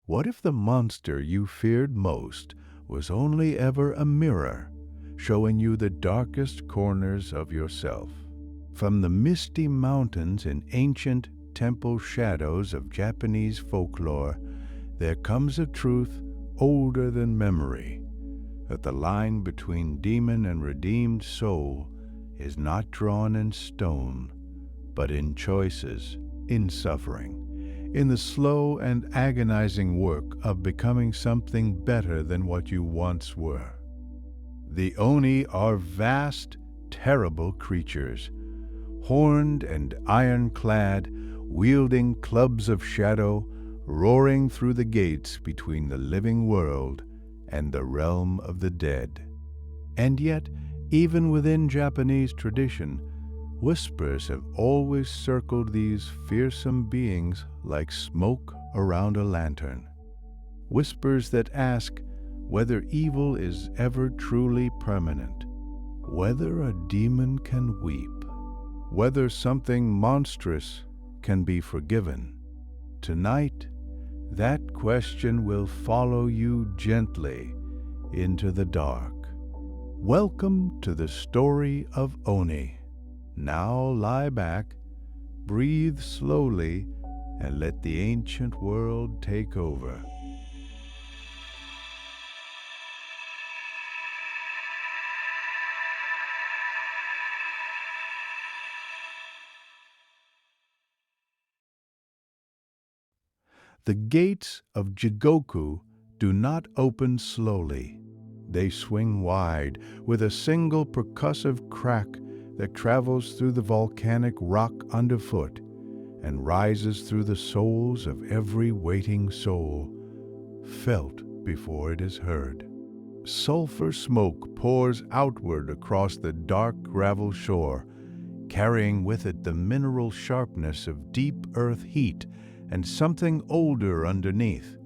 What if the monster you feared most was only ever a mirror, showing you the darkest corners of yourself? From the misty mountains and ancient temple shadows of Japanese folklore, there comes a truth older than memory, that the line between demon and redeemed soul is not drawn in stone, but in choices, in suffering, in the slow and agonizing work of becoming something better than what you once were. The Oni are vast, terrible creatures, horned and ironclad, wielding clubs of shadow, roaring through the gates between the living world and the realm of the dead. And yet, even within Japanese tradition, whispers have always circled these fearsome beings like smoke around a lantern. Whispers that ask whether evil is ever truly permanent, whether a demon can weep, whether something monstrous can be forgiven. Tonight, that question will follow you gently into the dark. Welcome to the story of Oni. Now lie back, breathe slowly, and let the ancient world take over. The gates of Jigoku do not open slowly. They swing wide with a single percussive crack that travels through the volcanic rock underfoot and rises through the souls of every waiting soul, felt before it is heard. Sulfur smoke pours outward across the dark gravel shore, carrying with it the mineral sharpness of deep earth heat and something older underneath,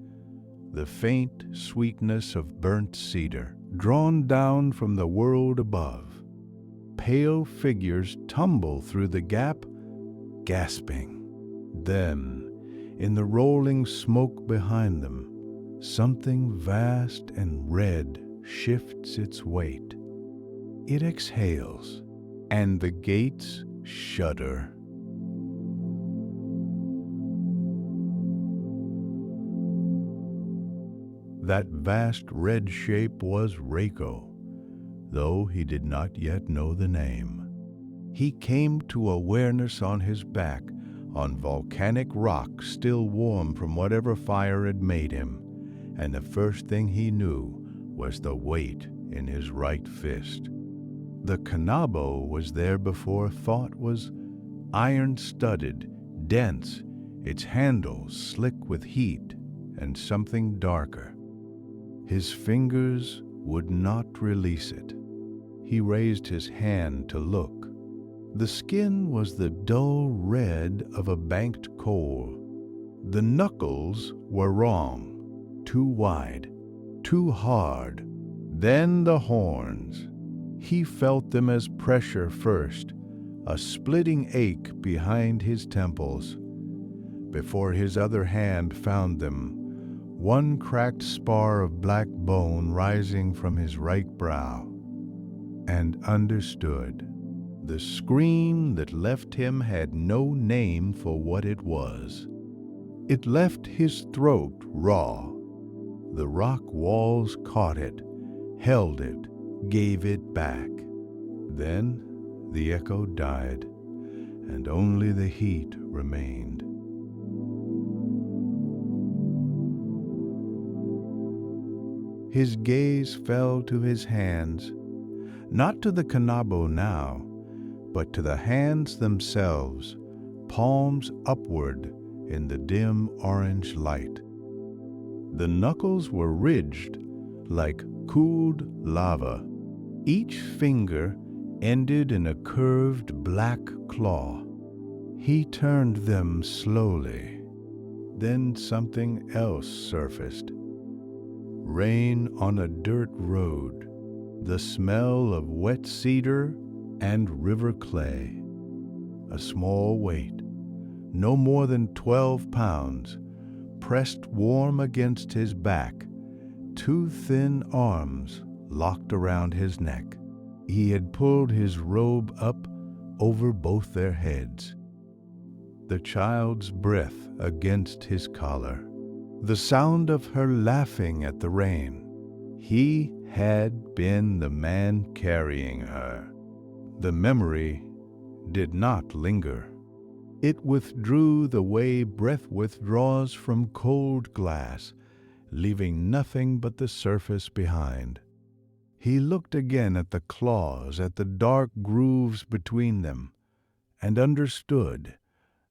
the faint sweetness of burnt cedar, drawn down from the world above. Pale figures tumble through the gap, gasping. Then, in the rolling smoke behind them, something vast and red shifts its weight. It exhales, and the gates shudder. That vast red shape was Raiko, though he did not yet know the name. He came to awareness on his back, on volcanic rock still warm from whatever fire had made him, and the first thing he knew was the weight in his right fist. The kanabo was there before thought was iron-studded, dense, its handle slick with heat and something darker. His fingers would not release it. He raised his hand to look. The skin was the dull red of a banked coal. The knuckles were wrong, too wide, too hard. Then the horns. He felt them as pressure first, a splitting ache behind his temples, before his other hand found them, one cracked spar of black bone rising from his right brow, and understood. The scream that left him had no name for what it was. It left his throat raw. The rock walls caught it, held it, gave it back. Then the echo died, and only the heat remained. His gaze fell to his hands, not to the kanabo now, but to the hands themselves, palms upward in the dim orange light. The knuckles were ridged like cooled lava. Each finger ended in a curved black claw. He turned them slowly. Then something else surfaced. Rain on a dirt road, the smell of wet cedar and river clay. A small weight, no more than 12 pounds, pressed warm against his back, two thin arms locked around his neck. He had pulled his robe up over both their heads. The child's breath against his collar, the sound of her laughing at the rain. He had been the man carrying her. The memory did not linger. It withdrew the way breath withdraws from cold glass, leaving nothing but the surface behind. He looked again at the claws, at the dark grooves between them, and understood,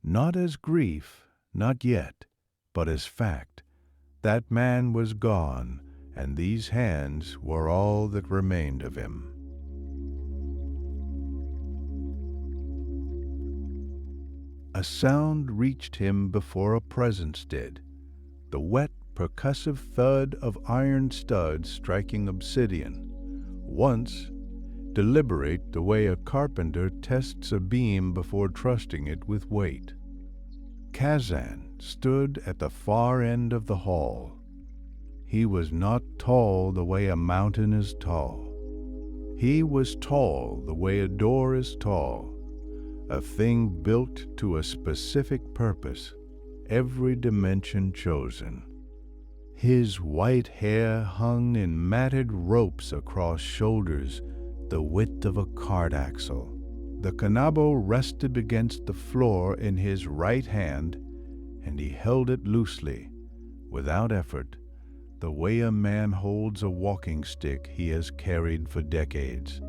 not as grief, not yet, but as fact, that man was gone, and these hands were all that remained of him. A sound reached him before a presence did, the wet, percussive thud of iron studs striking obsidian. Once, deliberate the way a carpenter tests a beam before trusting it with weight. Kazan stood at the far end of the hall. He was not tall the way a mountain is tall. He was tall the way a door is tall, a thing built to a specific purpose, every dimension chosen. His white hair hung in matted ropes across shoulders the width of a cart axle. The kanabo rested against the floor in his right hand, and he held it loosely, without effort, the way a man holds a walking stick he has carried for decades.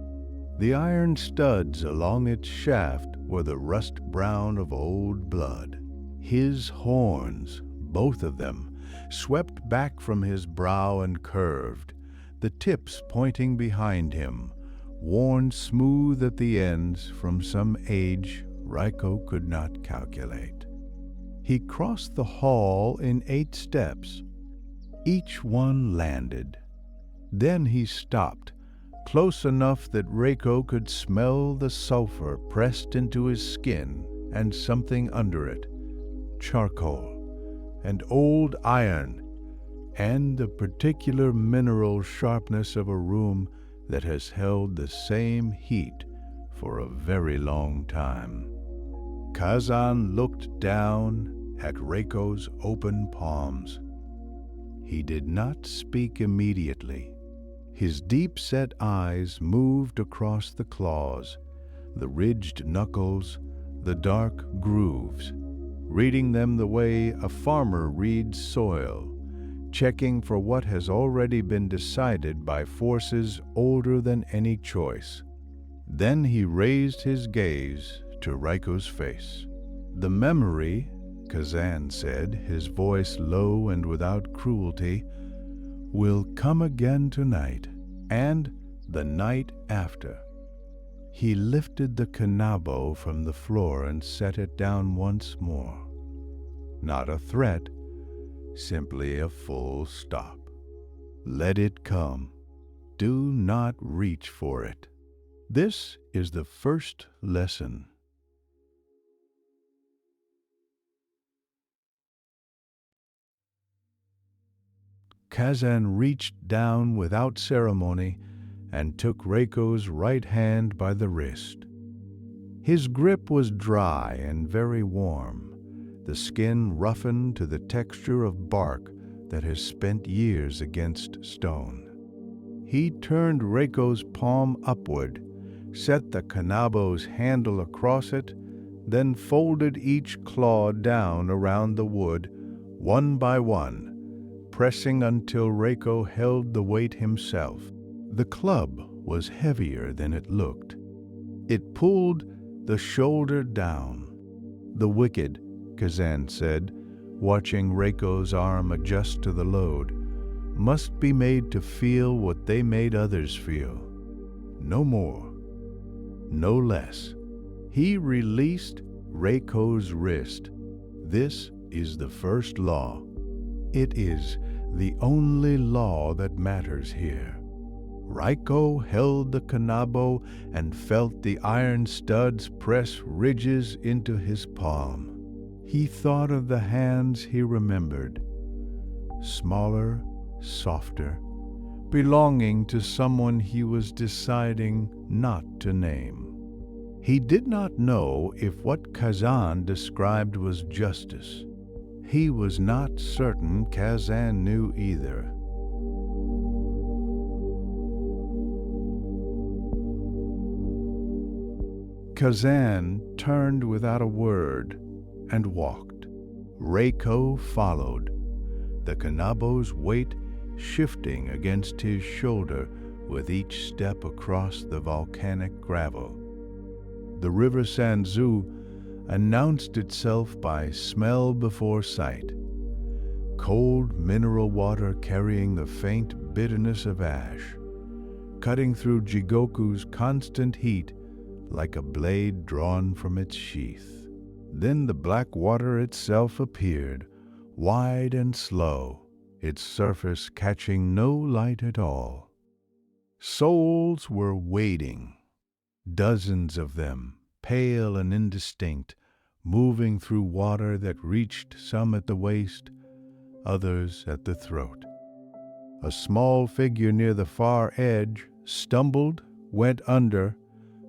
The iron studs along its shaft were the rust brown of old blood. His horns, both of them, swept back from his brow and curved, the tips pointing behind him, worn smooth at the ends from some age Raiko could not calculate. He crossed the hall in 8 steps. Each one landed. Then he stopped, close enough that Raiko could smell the sulfur pressed into his skin and something under it, charcoal and old iron, and the particular mineral sharpness of a room that has held the same heat for a very long time. Kazan looked down at Reiko's open palms. He did not speak immediately. His deep-set eyes moved across the claws, the ridged knuckles, the dark grooves, reading them the way a farmer reads soil, checking for what has already been decided by forces older than any choice. Then he raised his gaze to Raiko's face. The memory, Kazan said, his voice low and without cruelty, will come again tonight, and the night after. He lifted the kanabo from the floor and set it down once more. Not a threat, simply a full stop. Let it come. Do not reach for it. This is the first lesson. Kazan reached down without ceremony and took Reiko's right hand by the wrist. His grip was dry and very warm, the skin roughened to the texture of bark that has spent years against stone. He turned Reiko's palm upward, set the kanabo's handle across it, then folded each claw down around the wood, one by one, pressing until Raiko held the weight himself. The club was heavier than it looked. It pulled the shoulder down. The wicked, Kazan said, watching Reiko's arm adjust to the load, must be made to feel what they made others feel. No more, no less. He released Reiko's wrist. This is the first law. It is the only law that matters here. Raiko held the kanabo and felt the iron studs press ridges into his palm. He thought of the hands he remembered, smaller, softer, belonging to someone he was deciding not to name. He did not know if what Kazan described was justice. He was not certain Kazan knew either. Kazan turned without a word and walked. Raiko followed, the Kanabo's weight shifting against his shoulder with each step across the volcanic gravel. The river Sanzu announced itself by smell before sight. Cold mineral water carrying the faint bitterness of ash, cutting through Jigoku's constant heat like a blade drawn from its sheath. Then the black water itself appeared, wide and slow, its surface catching no light at all. Souls were wading, dozens of them, pale and indistinct, moving through water that reached some at the waist, others at the throat. A small figure near the far edge stumbled, went under,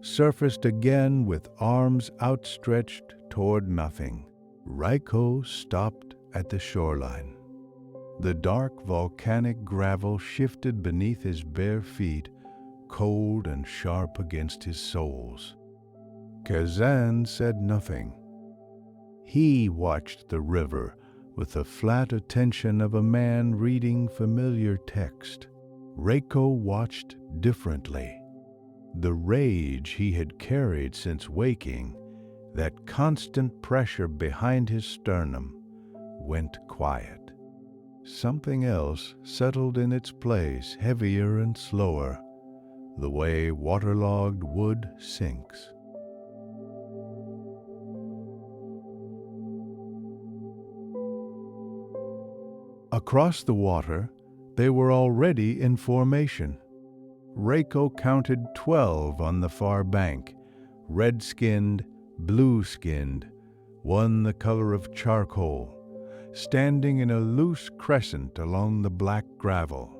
surfaced again with arms outstretched toward nothing. Raiko stopped at the shoreline. The dark volcanic gravel shifted beneath his bare feet, cold and sharp against his soles. Kazan said nothing. He watched the river with the flat attention of a man reading familiar text. Raiko watched differently. The rage he had carried since waking, that constant pressure behind his sternum, went quiet. Something else settled in its place, heavier and slower, the way waterlogged wood sinks. Across the water, they were already in formation. Raiko counted 12 on the far bank, red-skinned, blue-skinned, one the color of charcoal, standing in a loose crescent along the black gravel,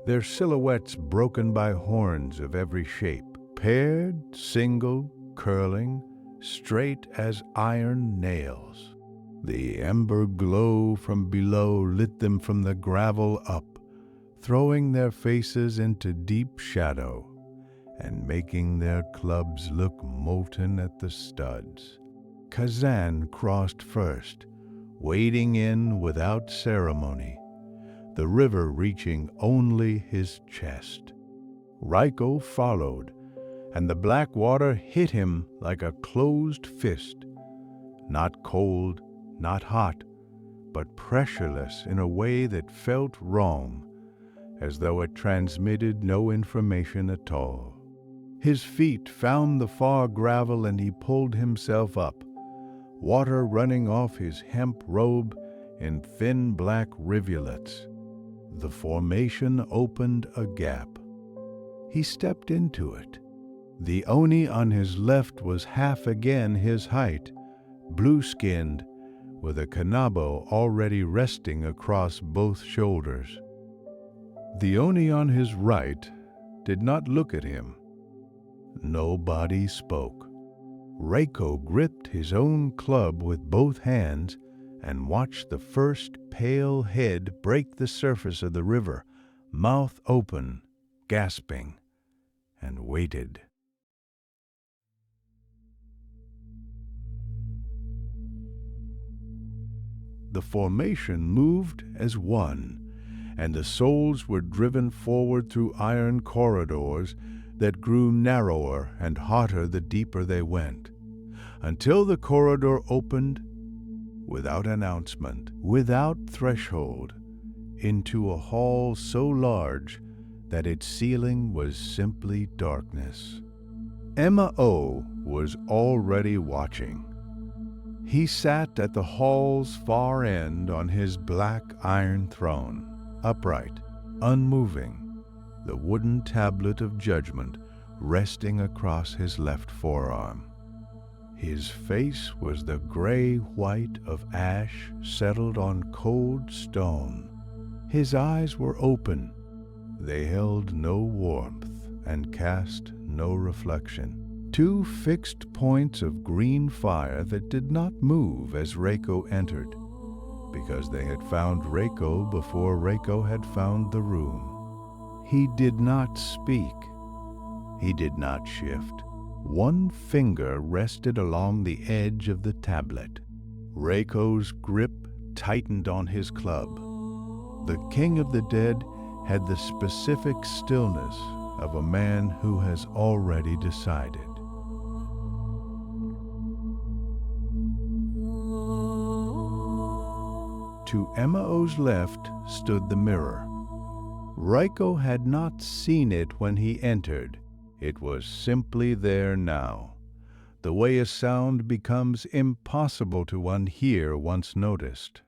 their silhouettes broken by horns of every shape, paired, single, curling, straight as iron nails. The ember glow from below lit them from the gravel up, throwing their faces into deep shadow and making their clubs look molten at the studs. Kazan crossed first, wading in without ceremony, the river reaching only his chest. Raiko followed, and the black water hit him like a closed fist, not cold, not hot, but pressureless in a way that felt wrong, as though it transmitted no information at all. His feet found the far gravel and he pulled himself up, water running off his hemp robe in thin black rivulets. The formation opened a gap. He stepped into it. The Oni on his left was half again his height, blue-skinned, with a kanabo already resting across both shoulders. The Oni on his right did not look at him. Nobody spoke. Raiko gripped his own club with both hands and watched the first pale head break the surface of the river, mouth open, gasping, and waited. The formation moved as one, and the souls were driven forward through iron corridors that grew narrower and hotter the deeper they went, until the corridor opened without announcement, without threshold, into a hall so large that its ceiling was simply darkness. Emma O was already watching. He sat at the hall's far end on his black iron throne, upright, unmoving, the wooden tablet of judgment resting across his left forearm. His face was the gray-white of ash settled on cold stone. His eyes were open. They held no warmth and cast no reflection. Two fixed points of green fire that did not move as Raiko entered, because they had found Raiko before Raiko had found the room. He did not speak. He did not shift. One finger rested along the edge of the tablet. Raiko's grip tightened on his club. The king of the dead had the specific stillness of a man who has already decided. To Emmao's left stood the mirror. Raiko had not seen it when he entered. It was simply there now, the way a sound becomes impossible to unhear once noticed.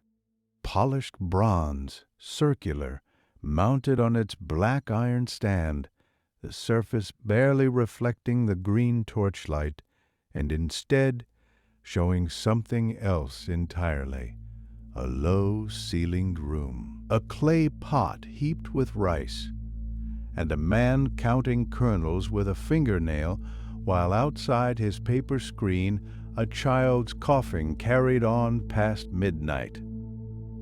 Polished bronze, circular, mounted on its black iron stand, the surface barely reflecting the green torchlight, and instead showing something else entirely. A low-ceilinged room, a clay pot heaped with rice, and a man counting kernels with a fingernail, while outside his paper screen a child's coughing carried on past midnight.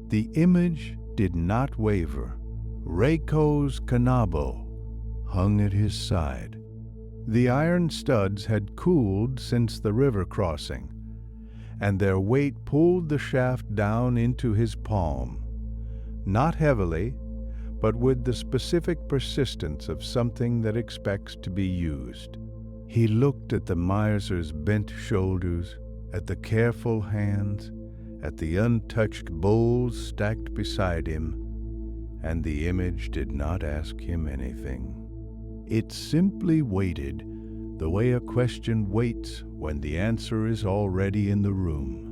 The image did not waver. Raiko's kanabo hung at his side. The iron studs had cooled since the river crossing, and their weight pulled the shaft down into his palm, not heavily, but with the specific persistence of something that expects to be used. He looked at the miser's bent shoulders, at the careful hands, at the untouched bowls stacked beside him, and the image did not ask him anything. It simply waited, the way a question waits when the answer is already in the room.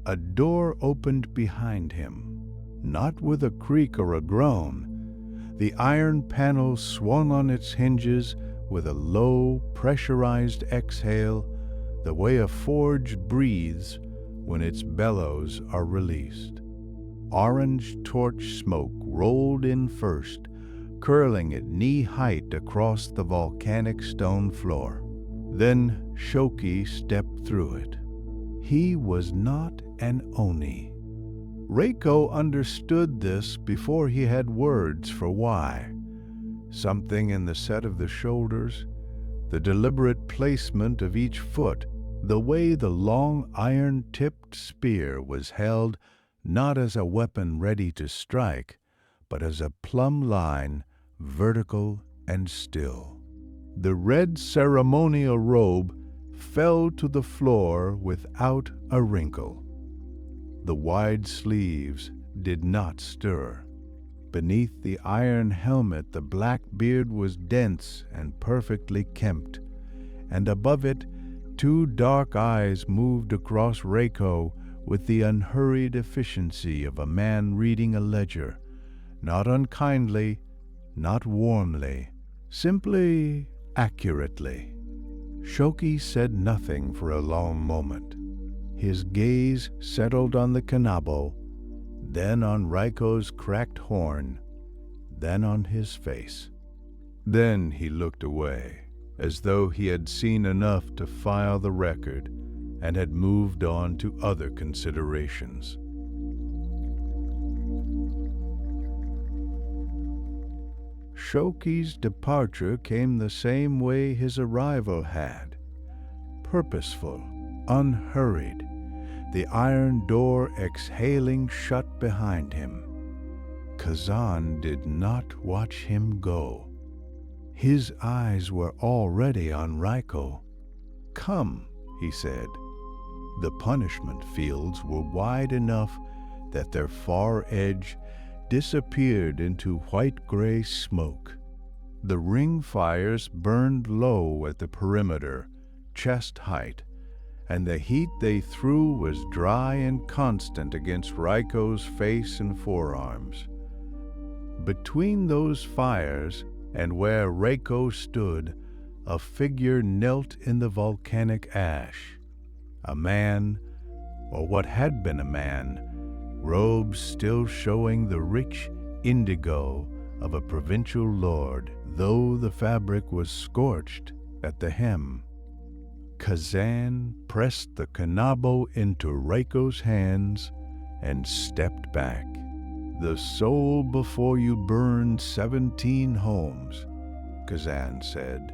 A door opened behind him, not with a creak or a groan. The iron panel swung on its hinges with a low, pressurized exhale, the way a forge breathes when its bellows are released. Orange torch smoke rolled in first, curling at knee-height across the volcanic stone floor. Then Shoki stepped through it. He was not an Oni. Raiko understood this before he had words for why. Something in the set of the shoulders, the deliberate placement of each foot, the way the long iron-tipped spear was held not as a weapon ready to strike, but as a plumb line, vertical and still. The red ceremonial robe fell to the floor without a wrinkle. The wide sleeves did not stir. Beneath the iron helmet, the black beard was dense and perfectly kempt, and above it, two dark eyes moved across Raiko with the unhurried efficiency of a man reading a ledger, not unkindly, not warmly, simply accurately. Shoki said nothing for a long moment. His gaze settled on the kanabo, then on Raiko's cracked horn, then on his face. Then he looked away, as though he had seen enough to file the record and had moved on to other considerations. Shoki's departure came the same way his arrival had, purposeful, unhurried, the iron door exhaling shut behind him. Kazan did not watch him go. His eyes were already on Raiko. "Come," he said. The punishment fields were wide enough that their far edge disappeared into white-gray smoke. The ring fires burned low at the perimeter, chest height, and the heat they threw was dry and constant against Raiko's face and forearms. Between those fires and where Raiko stood, a figure knelt in the volcanic ash. A man or what had been a man, robes still showing the rich indigo of a provincial lord, though the fabric was scorched at the hem. Kazan pressed the kanabo into Raiko's hands and stepped back. "The soul before you burned 17 homes," Kazan said,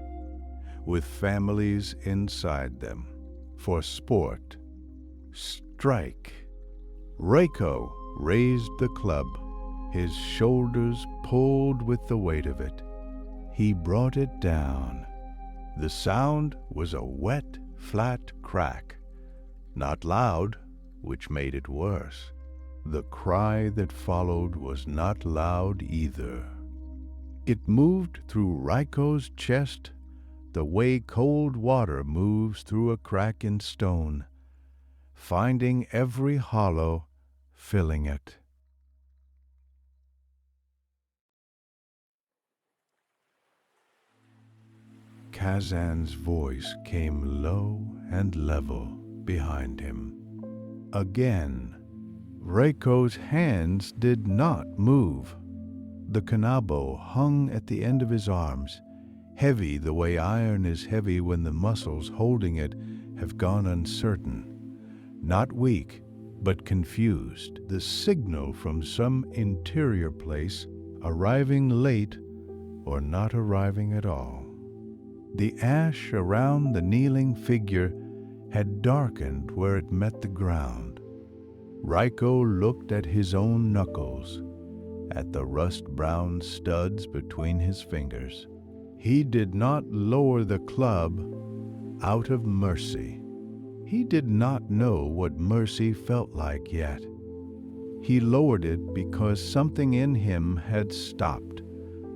"with families inside them. For sport. Strike." Raiko raised the club, his shoulders pulled with the weight of it. He brought it down. The sound was a wet, flat crack. Not loud, which made it worse. The cry that followed was not loud either. It moved through Raiko's chest the way cold water moves through a crack in stone, finding every hollow, filling it. Kazan's voice came low and level behind him. Again, Raiko's hands did not move. The kanabo hung at the end of his arms, heavy the way iron is heavy when the muscles holding it have gone uncertain. Not weak, but confused, the signal from some interior place, arriving late or not arriving at all. The ash around the kneeling figure had darkened where it met the ground. Raiko looked at his own knuckles, at the rust-brown studs between his fingers. He did not lower the club out of mercy. He did not know what mercy felt like yet. He lowered it because something in him had stopped,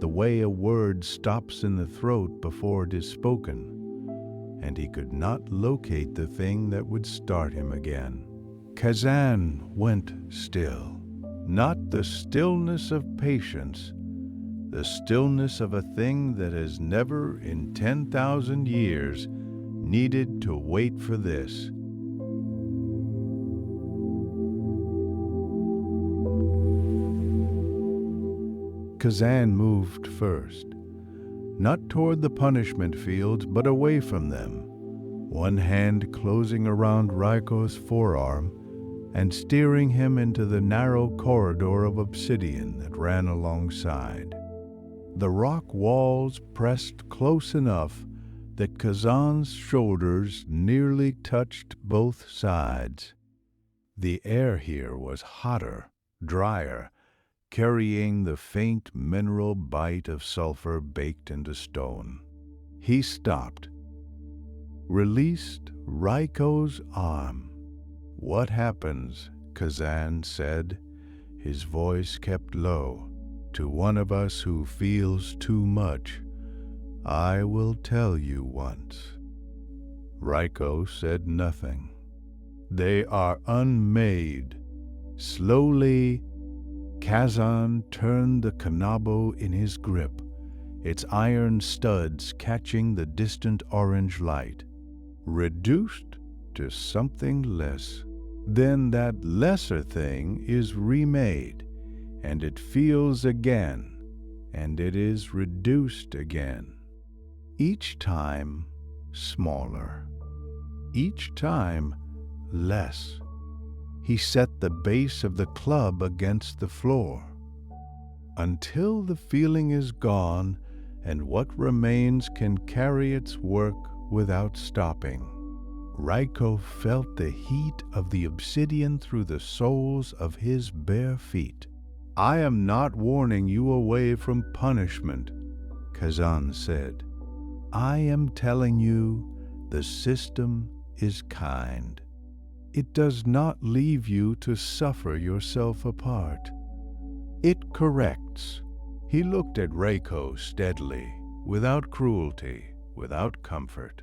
the way a word stops in the throat before it is spoken, and he could not locate the thing that would start him again. Kazan went still, not the stillness of patience, the stillness of a thing that has never in 10,000 years needed to wait for this. Kazan moved first, not toward the punishment fields, but away from them, one hand closing around Raiko's forearm and steering him into the narrow corridor of obsidian that ran alongside. The rock walls pressed close enough that Kazan's shoulders nearly touched both sides. The air here was hotter, drier, carrying the faint mineral bite of sulfur baked into stone. He stopped, released Raiko's arm. "What happens," Kazan said, his voice kept low, "to one of us who feels too much? I will tell you once." Raiko said nothing. "They are unmade." Slowly, Kazan turned the kanabo in his grip, its iron studs catching the distant orange light. Reduced to something less. Then that lesser thing is remade, and it feels again, and it is reduced again. Each time smaller. Each time less. He set the base of the club against the floor. Until the feeling is gone and what remains can carry its work without stopping. Raiko felt the heat of the obsidian through the soles of his bare feet. "I am not warning you away from punishment," Kazan said. "I am telling you the system is kind. It does not leave you to suffer yourself apart. It corrects." He looked at Raiko steadily, without cruelty, without comfort.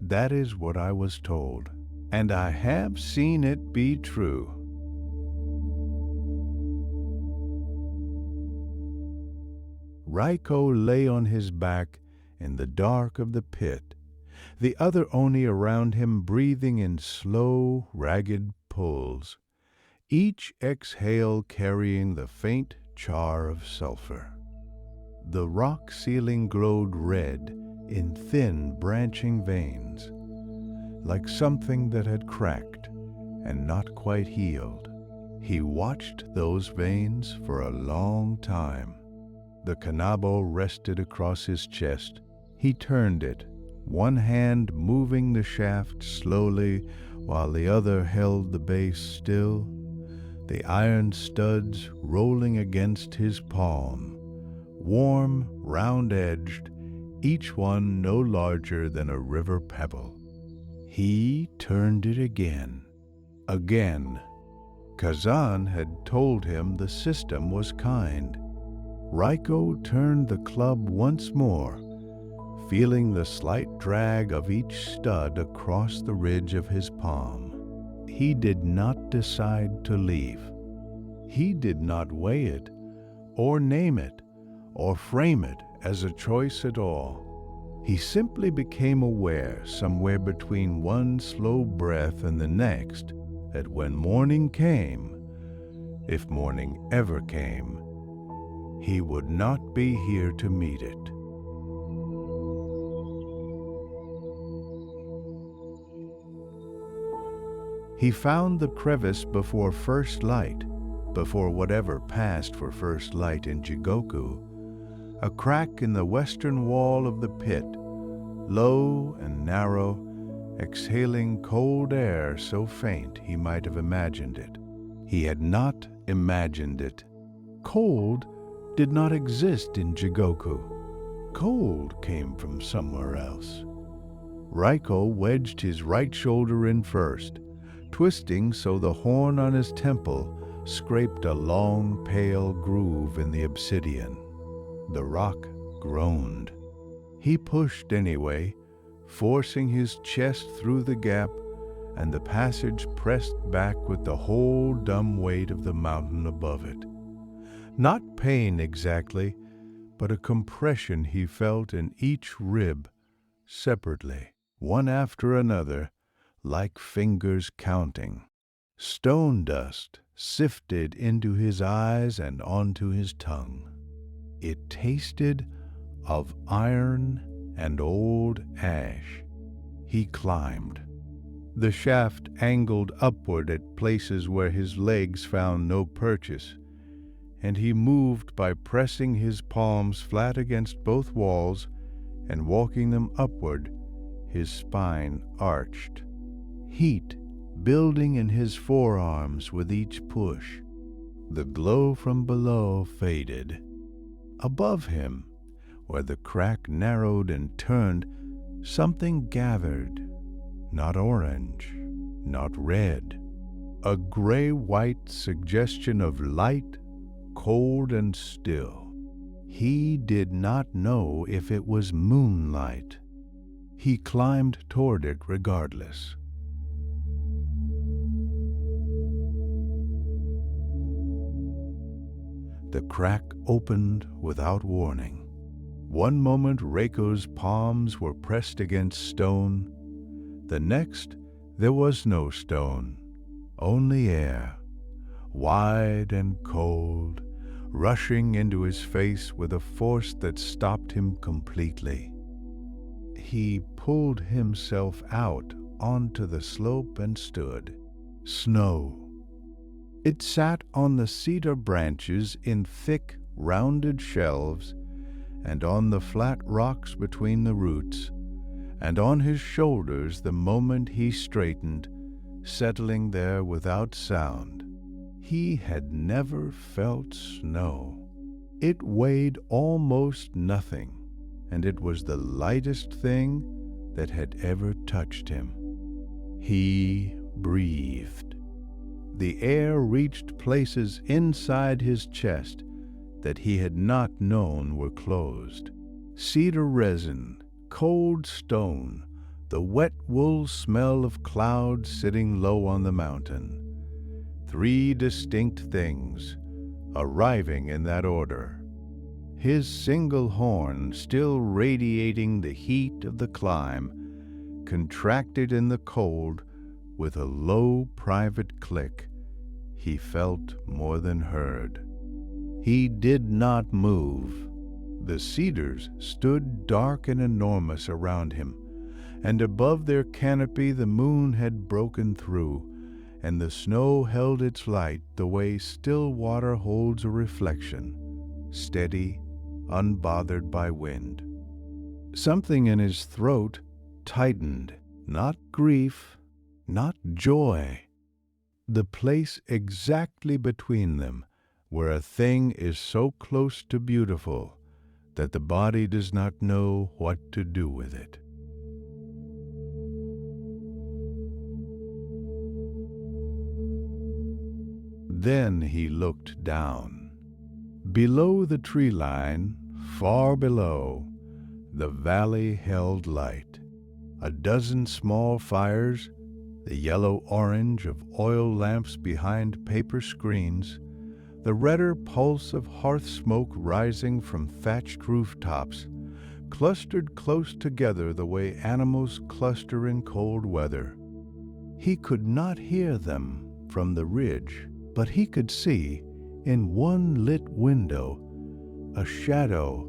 "That is what I was told, and I have seen it be true." Raiko lay on his back in the dark of the pit, the other Oni around him breathing in slow, ragged pulls, each exhale carrying the faint char of sulfur. The rock ceiling glowed red in thin branching veins, like something that had cracked and not quite healed. He watched those veins for a long time. The canabo rested across his chest. He turned it, one hand moving the shaft slowly while the other held the base still, the iron studs rolling against his palm, warm, round-edged, each one no larger than a river pebble. He turned it again. Kazan had told him the system was kind. Raiko turned the club once more, feeling the slight drag of each stud across the ridge of his palm. He did not decide to leave. He did not weigh it, or name it, or frame it as a choice at all. He simply became aware somewhere between one slow breath and the next that when morning came, if morning ever came, he would not be here to meet it. He found the crevice before first light, before whatever passed for first light in Jigoku, a crack in the western wall of the pit, low and narrow, exhaling cold air so faint he might have imagined it. He had not imagined it. Cold did not exist in Jigoku. Cold came from somewhere else. Raiko wedged his right shoulder in first, twisting so the horn on his temple scraped a long, pale groove in the obsidian. The rock groaned. He pushed anyway, forcing his chest through the gap, and the passage pressed back with the whole dumb weight of the mountain above it. Not pain exactly, but a compression he felt in each rib, separately, one after another, like fingers counting. Stone dust sifted into his eyes and onto his tongue. It tasted of iron and old ash. He climbed. The shaft angled upward at places where his legs found no purchase, and he moved by pressing his palms flat against both walls and walking them upward, his spine arched. Heat building in his forearms with each push. The glow from below faded. Above him, where the crack narrowed and turned, something gathered. Not orange, not red. A gray-white suggestion of light, cold and still. He did not know if it was moonlight. He climbed toward it regardless. The crack opened without warning. One moment Reiko's palms were pressed against stone. The next, there was no stone, only air, wide and cold, rushing into his face with a force that stopped him completely. He pulled himself out onto the slope and stood. Snow. It sat on the cedar branches in thick, rounded shelves, and on the flat rocks between the roots, and on his shoulders the moment he straightened, settling there without sound. He had never felt snow. It weighed almost nothing, and it was the lightest thing that had ever touched him. He breathed. The air reached places inside his chest that he had not known were closed. Cedar resin, cold stone, the wet wool smell of clouds sitting low on the mountain. Three distinct things, arriving in that order. His single horn still radiating the heat of the climb, contracted in the cold, With a low, private click, he felt more than heard. He did not move. The cedars stood dark and enormous around him, and above their canopy the moon had broken through, and the snow held its light the way still water holds a reflection, steady, unbothered by wind. Something in his throat tightened, not grief, not joy. The place exactly between them, where a thing is so close to beautiful that the body does not know what to do with it. Then he looked down. Below the tree line, far below, the valley held light. A dozen small fires, the yellow-orange of oil lamps behind paper screens, the redder pulse of hearth smoke rising from thatched rooftops, clustered close together the way animals cluster in cold weather. He could not hear them from the ridge, but he could see, in one lit window, a shadow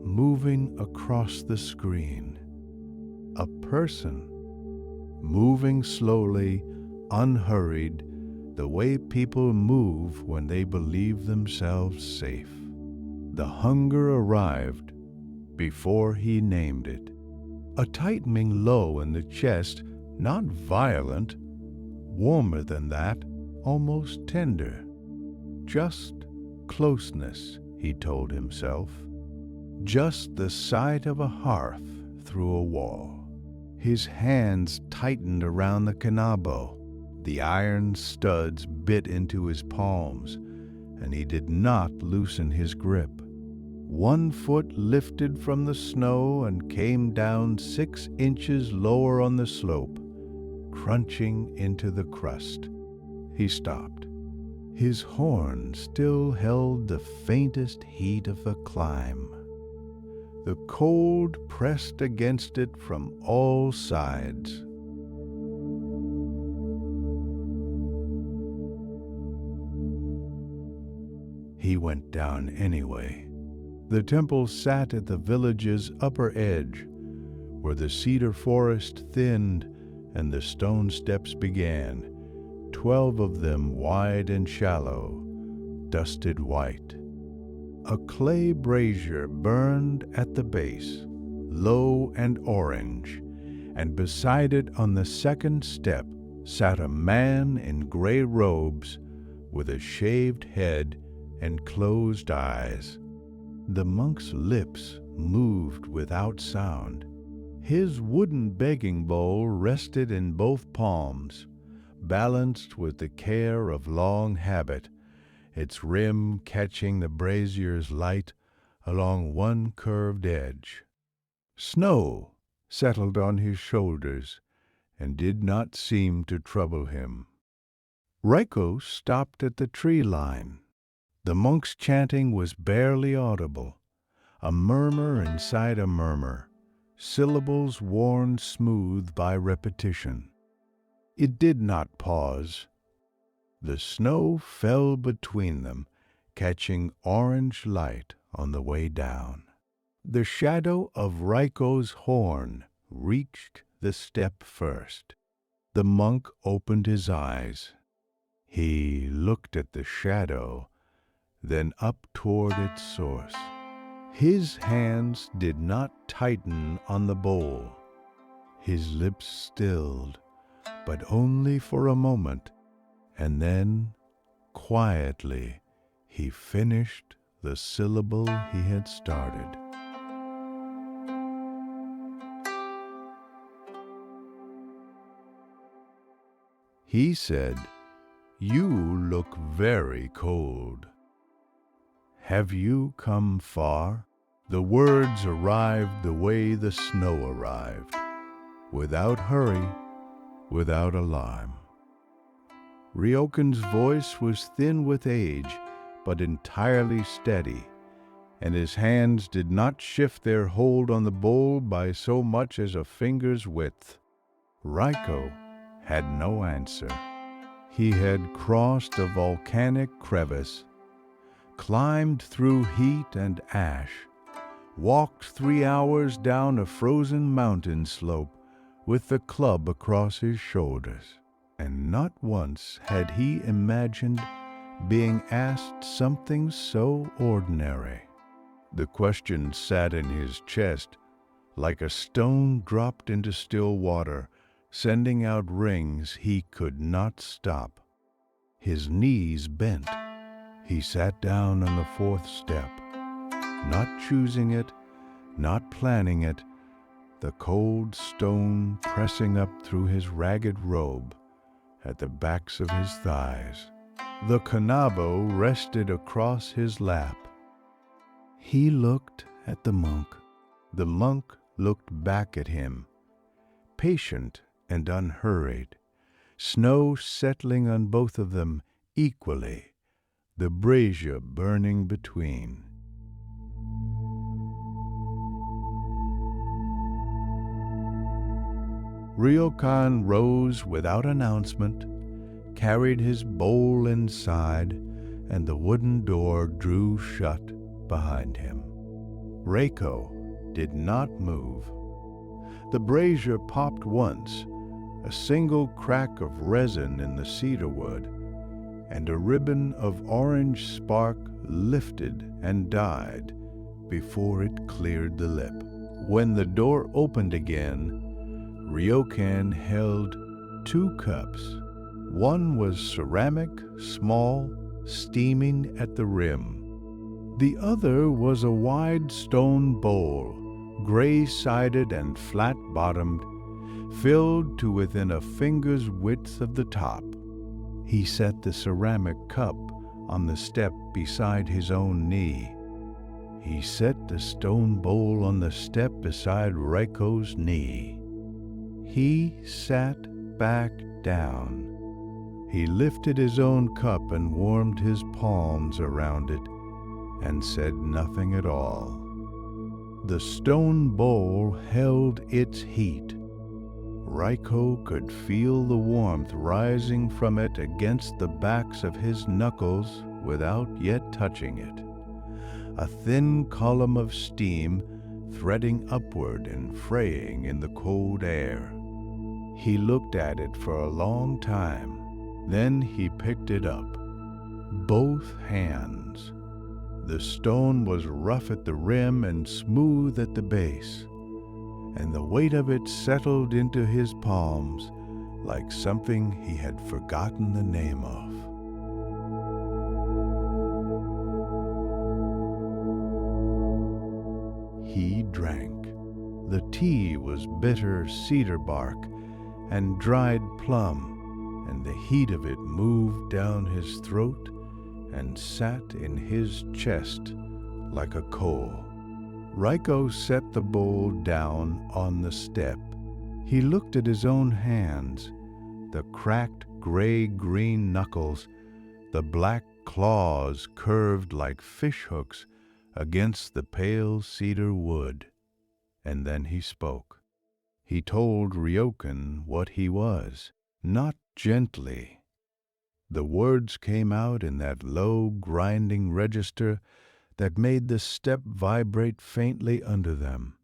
moving across the screen. A person, moving slowly, unhurried, the way people move when they believe themselves safe. The hunger arrived before he named it. A tightening low in the chest, not violent, warmer than that, almost tender. Just closeness, he told himself. Just the sight of a hearth through a wall. His hands tightened around the canabo. The iron studs bit into his palms, and he did not loosen his grip. One foot lifted from the snow and came down 6 inches lower on the slope, crunching into the crust. He stopped. His horn still held the faintest heat of the climb. The cold pressed against it from all sides. He went down anyway. The temple sat at the village's upper edge, where the cedar forest thinned and the stone steps began, 12 of them wide and shallow, dusted white. A clay brazier burned at the base, low and orange, and beside it on the second step sat a man in gray robes with a shaved head and closed eyes. The monk's lips moved without sound. His wooden begging bowl rested in both palms, balanced with the care of long habit, its rim catching the brazier's light along one curved edge. Snow settled on his shoulders and did not seem to trouble him. Raiko stopped at the tree line. The monk's chanting was barely audible, a murmur inside a murmur, syllables worn smooth by repetition. It did not pause. The snow fell between them, catching orange light on the way down. The shadow of Raiko's horn reached the step first. The monk opened his eyes. He looked at the shadow, then up toward its source. His hands did not tighten on the bowl. His lips stilled, but only for a moment, and then, quietly, he finished the syllable he had started. He said, "You look very cold. Have you come far?" The words arrived the way the snow arrived, without hurry, without alarm. Ryokan's voice was thin with age, but entirely steady, and his hands did not shift their hold on the bowl by so much as a finger's width. Raiko had no answer. He had crossed a volcanic crevice, climbed through heat and ash, walked 3 hours down a frozen mountain slope with the club across his shoulders, and not once had he imagined being asked something so ordinary. The question sat in his chest like a stone dropped into still water, sending out rings he could not stop. His knees bent. He sat down on the 4th step, not choosing it, not planning it, the cold stone pressing up through his ragged robe at the backs of his thighs. The kanabo rested across his lap. He looked at the monk. The monk looked back at him, patient and unhurried, snow settling on both of them equally, the brazier burning between. Ryokan rose without announcement, carried his bowl inside, and the wooden door drew shut behind him. Raiko did not move. The brazier popped once, a single crack of resin in the cedar wood, and a ribbon of orange spark lifted and died before it cleared the lip. When the door opened again, Ryokan held 2 cups. One was ceramic, small, steaming at the rim. The other was a wide stone bowl, gray-sided and flat-bottomed, filled to within a finger's width of the top. He set the ceramic cup on the step beside his own knee. He set the stone bowl on the step beside Raiko's knee. He sat back down. He lifted his own cup and warmed his palms around it and said nothing at all. The stone bowl held its heat. Raiko could feel the warmth rising from it against the backs of his knuckles without yet touching it. A thin column of steam threading upward and fraying in the cold air. He looked at it for a long time. Then he picked it up. Both hands. The stone was rough at the rim and smooth at the base, and the weight of it settled into his palms like something he had forgotten the name of. He drank. The tea was bitter cedar bark and dried plum, and the heat of it moved down his throat and sat in his chest like a coal. Raiko set the bowl down on the step. He looked at his own hands, the cracked gray-green knuckles, the black claws curved like fishhooks against the pale cedar wood. And then he spoke. He told Ryokan what he was, not gently. The words came out in that low, grinding register that made the step vibrate faintly under them,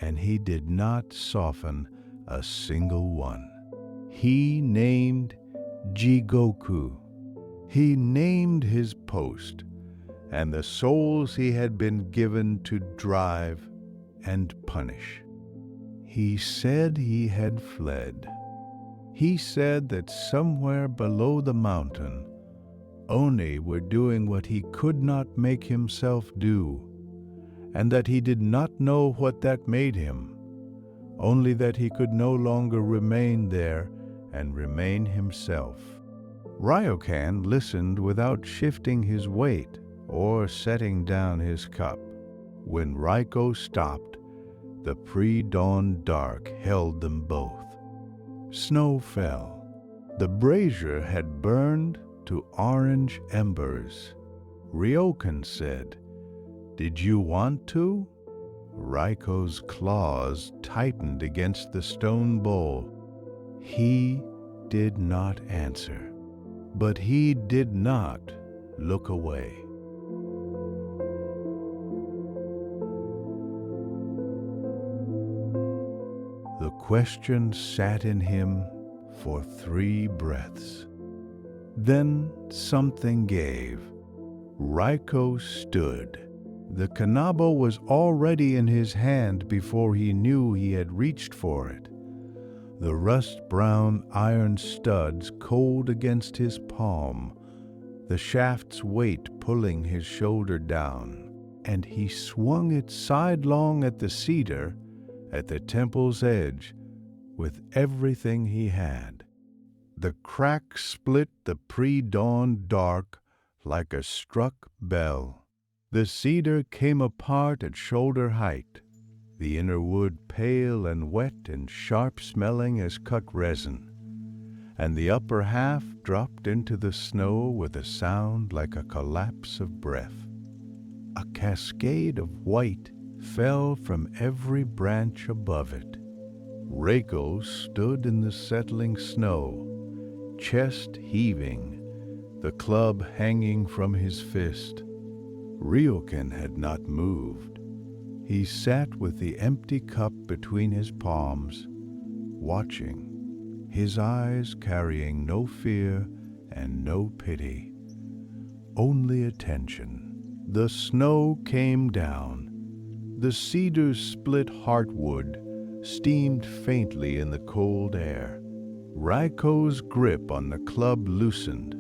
and he did not soften a single one. He named Jigoku. He named his post and the souls he had been given to drive and punish. He said he had fled. He said that somewhere below the mountain, Oni were doing what he could not make himself do, and that he did not know what that made him, only that he could no longer remain there and remain himself. Ryokan listened without shifting his weight or setting down his cup. When Raiko stopped, the pre-dawn dark held them both. Snow fell. The brazier had burned to orange embers. Ryokan said, "Did you want to?" Raiko's claws tightened against the stone bowl. He did not answer, but he did not look away. The question sat in him for 3 breaths. Then something gave. Raiko stood. The kanabo was already in his hand before he knew he had reached for it. The rust-brown iron studs cold against his palm, the shaft's weight pulling his shoulder down, and he swung it sidelong at the cedar at the temple's edge with everything he had. The crack split the pre-dawn dark like a struck bell. The cedar came apart at shoulder height, the inner wood pale and wet and sharp-smelling as cut resin, and the upper half dropped into the snow with a sound like a collapse of breath. A cascade of white fell from every branch above it. Raiko stood in the settling snow, chest heaving, the club hanging from his fist. Ryokan had not moved. He sat with the empty cup between his palms, watching, his eyes carrying no fear and no pity, only attention. The snow came down. The cedar's split heartwood steamed faintly in the cold air. Raiko's grip on the club loosened.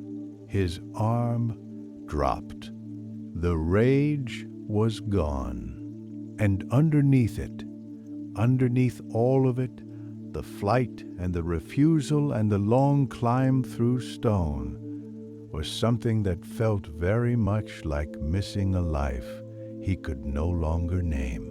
His arm dropped. The rage was gone. And underneath it, underneath all of it, the flight and the refusal and the long climb through stone, was something that felt very much like missing a life he could no longer name.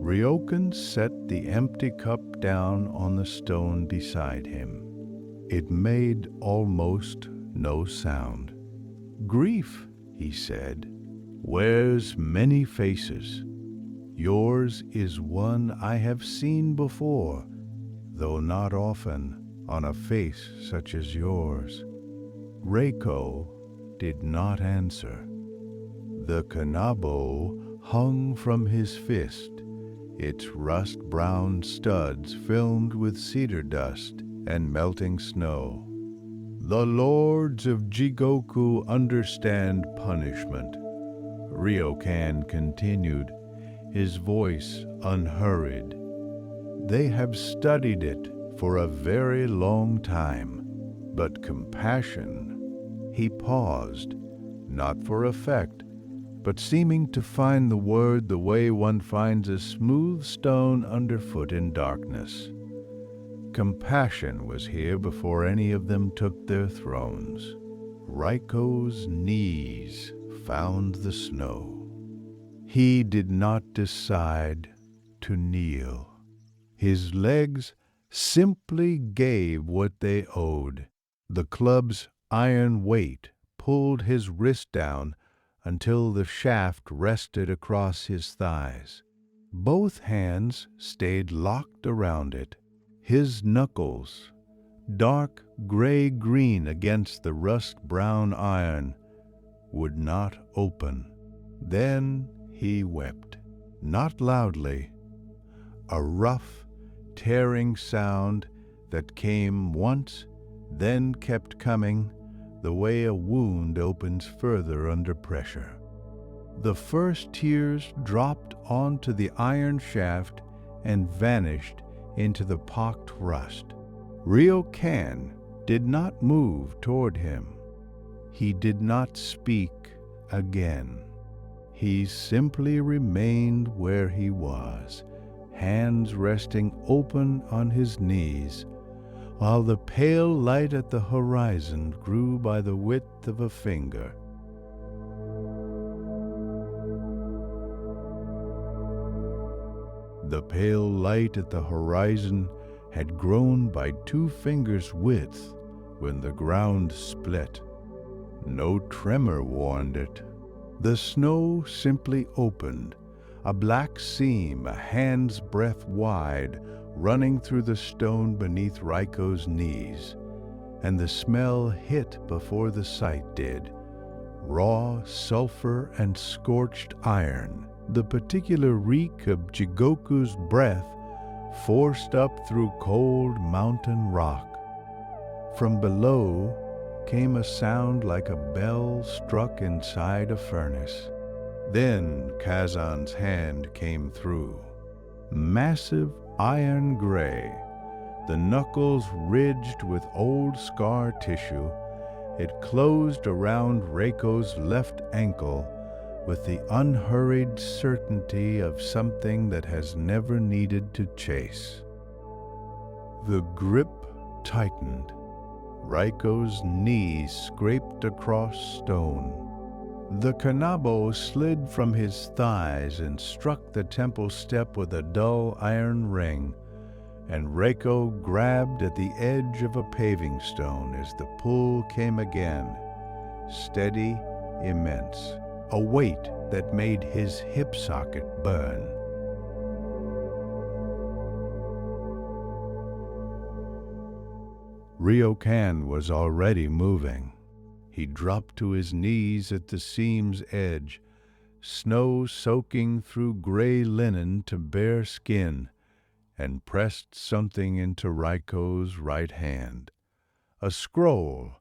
Ryokan set the empty cup down on the stone beside him. It made almost no sound. "Grief," he said, "wears many faces. Yours is one I have seen before, though not often on a face such as yours." Raiko did not answer. The kanabo hung from his fist, its rust-brown studs filmed with cedar dust and melting snow. "The lords of Jigoku understand punishment," Ryokan continued, his voice unhurried. "They have studied it for a very long time, but compassion—" He paused, not for effect, but seeming to find the word the way one finds a smooth stone underfoot in darkness. Compassion was here before any of them took their thrones. Raiko's knees found the snow. He did not decide to kneel. His legs simply gave what they owed. The club's iron weight pulled his wrist down until the shaft rested across his thighs. Both hands stayed locked around it. His knuckles, dark gray-green against the rust-brown iron, would not open. Then he wept, not loudly. A rough, tearing sound that came once, then kept coming, the way a wound opens further under pressure. The first tears dropped onto the iron shaft and vanished into the pocked rust. Ryokan did not move toward him. He did not speak again. He simply remained where he was, hands resting open on his knees, while the pale light at the horizon grew by the width of a finger. The pale light at the horizon had grown by 2 fingers' width when the ground split. No tremor warned it. The snow simply opened, a black seam a hand's breadth wide running through the stone beneath Raiko's knees, and the smell hit before the sight did. Raw sulfur and scorched iron, the particular reek of Jigoku's breath forced up through cold mountain rock. From below came a sound like a bell struck inside a furnace. Then Kazan's hand came through. Massive iron gray, the knuckles ridged with old scar tissue, it closed around Raiko's left ankle with the unhurried certainty of something that has never needed to chase. The grip tightened. Raiko's knees scraped across stone. The kanabo slid from his thighs and struck the temple step with a dull iron ring, and Raiko grabbed at the edge of a paving stone as the pull came again, steady, immense, a weight that made his hip socket burn. Ryokan was already moving. He dropped to his knees at the seam's edge, snow soaking through gray linen to bare skin, and pressed something into Raiko's right hand. A scroll,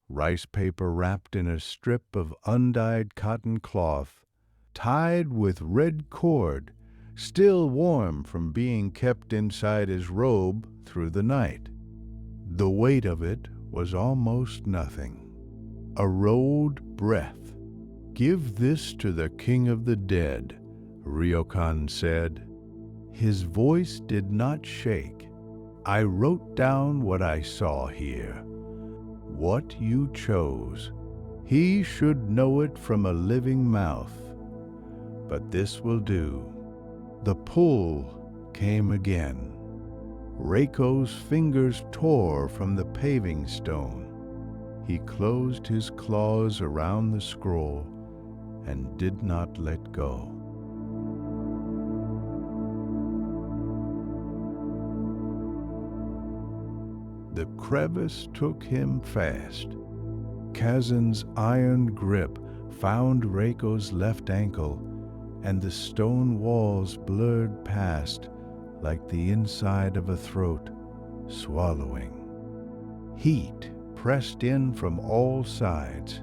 rice paper wrapped in a strip of undyed cotton cloth, tied with red cord, still warm from being kept inside his robe through the night. The weight of it was almost nothing. A rolled breath. "Give this to the king of the dead," Ryokan said. His voice did not shake. "I wrote down what I saw here. What you chose. He should know it from a living mouth. But this will do." The pull came again. Raiko's fingers tore from the paving stone. He closed his claws around the scroll and did not let go. The crevice took him fast. Kazan's iron grip found Raiko's left ankle, and the stone walls blurred past like the inside of a throat, swallowing. Heat pressed in from all sides,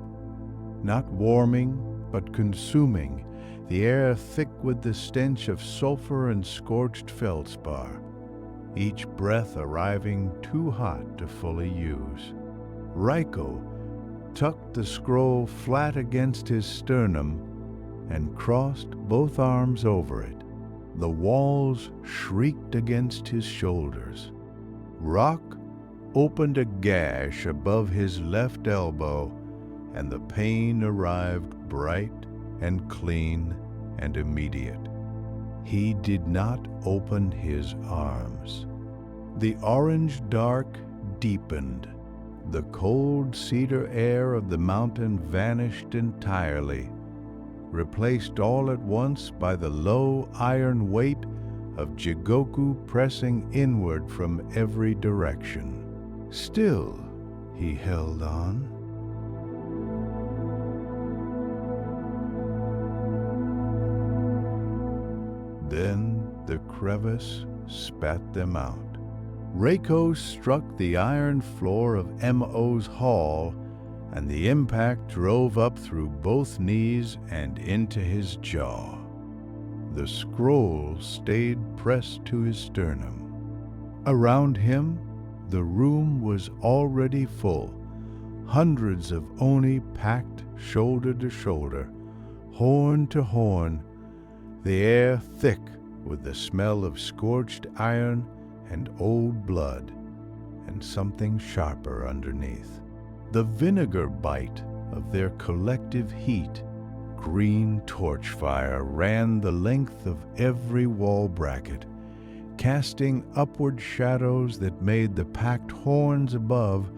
not warming but consuming, the air thick with the stench of sulfur and scorched feldspar, each breath arriving too hot to fully use. Raiko tucked the scroll flat against his sternum and crossed both arms over it. The walls shrieked against his shoulders. Rock opened a gash above his left elbow, and the pain arrived bright and clean and immediate. He did not open his arms. The orange dark deepened. The cold cedar air of the mountain vanished entirely, replaced all at once by the low iron weight of Jigoku pressing inward from every direction. Still, he held on. Then the crevice spat them out. Raiko struck the iron floor of M.O.'s hall, and the impact drove up through both knees and into his jaw. The scroll stayed pressed to his sternum. Around him, the room was already full. Hundreds of Oni packed shoulder to shoulder, horn to horn, the air thick with the smell of scorched iron and old blood, and something sharper underneath. The vinegar bite of their collective heat. Green torch fire ran the length of every wall bracket, casting upward shadows that made the packed horns above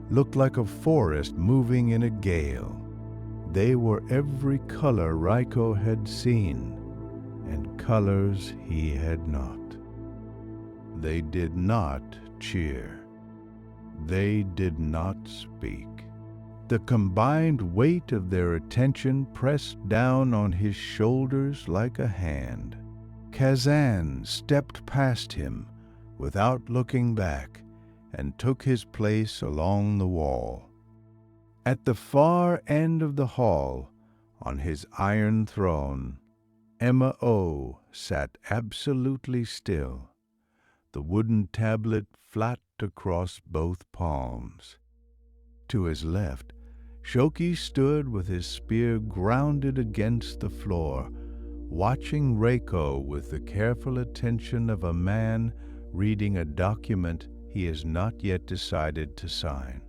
look like a forest moving in a gale. They were every color Raiko had seen, and colors he had not. They did not cheer. They did not speak. The combined weight of their attention pressed down on his shoulders like a hand. Kazan stepped past him without looking back and took his place along the wall. At the far end of the hall, on his iron throne, Emma-O sat absolutely still, the wooden tablet flat across both palms. To his left, Shoki stood with his spear grounded against the floor, watching Raiko with the careful attention of a man reading a document he has not yet decided to sign.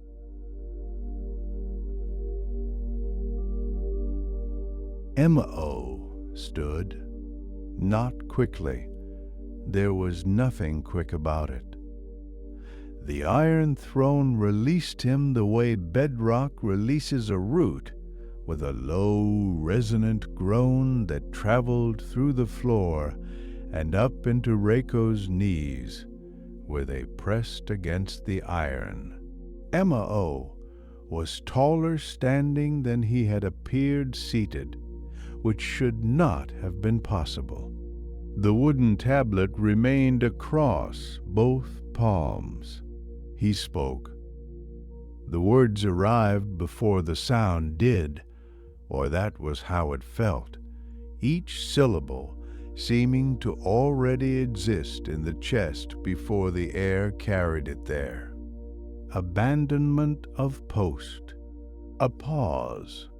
Emma-O stood, not quickly. There was nothing quick about it. The Iron Throne released him the way bedrock releases a root, with a low, resonant groan that traveled through the floor and up into Reiko's knees, where they pressed against the iron. Emma-O was taller standing than he had appeared seated, which should not have been possible. The wooden tablet remained across both palms. He spoke. The words arrived before the sound did, or that was how it felt, each syllable seeming to already exist in the chest before the air carried it there. Abandonment of post. A pause.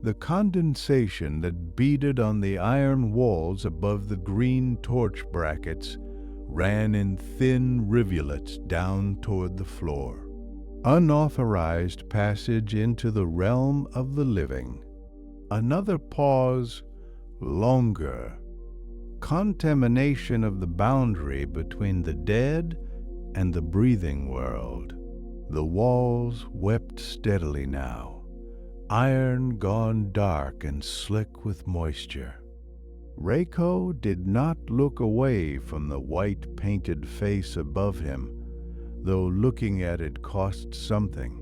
The condensation that beaded on the iron walls above the green torch brackets ran in thin rivulets down toward the floor. Unauthorized passage into the realm of the living. Another pause, longer. Contamination of the boundary between the dead and the breathing world. The walls wept steadily now, iron gone dark and slick with moisture. Raiko did not look away from the white painted face above him, though looking at it cost something.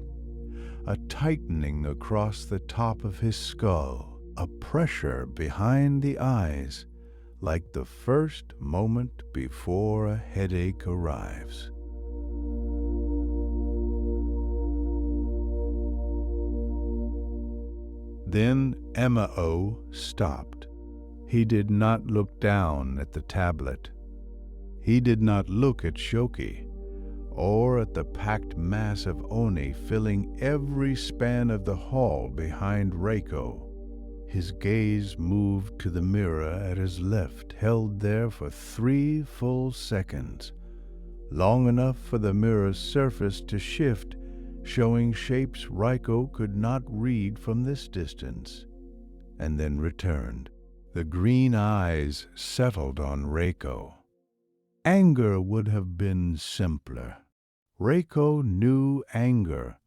A tightening across the top of his skull, a pressure behind the eyes, like the first moment before a headache arrives. Then Emma-O stopped. He did not look down at the tablet. He did not look at Shoki, or at the packed mass of Oni filling every span of the hall behind Raiko. His gaze moved to the mirror at his left, held there for 3 full seconds, long enough for the mirror's surface to shift, showing shapes Raiko could not read from this distance, and then returned. The green eyes settled on Raiko. Anger would have been simpler. Raiko knew anger,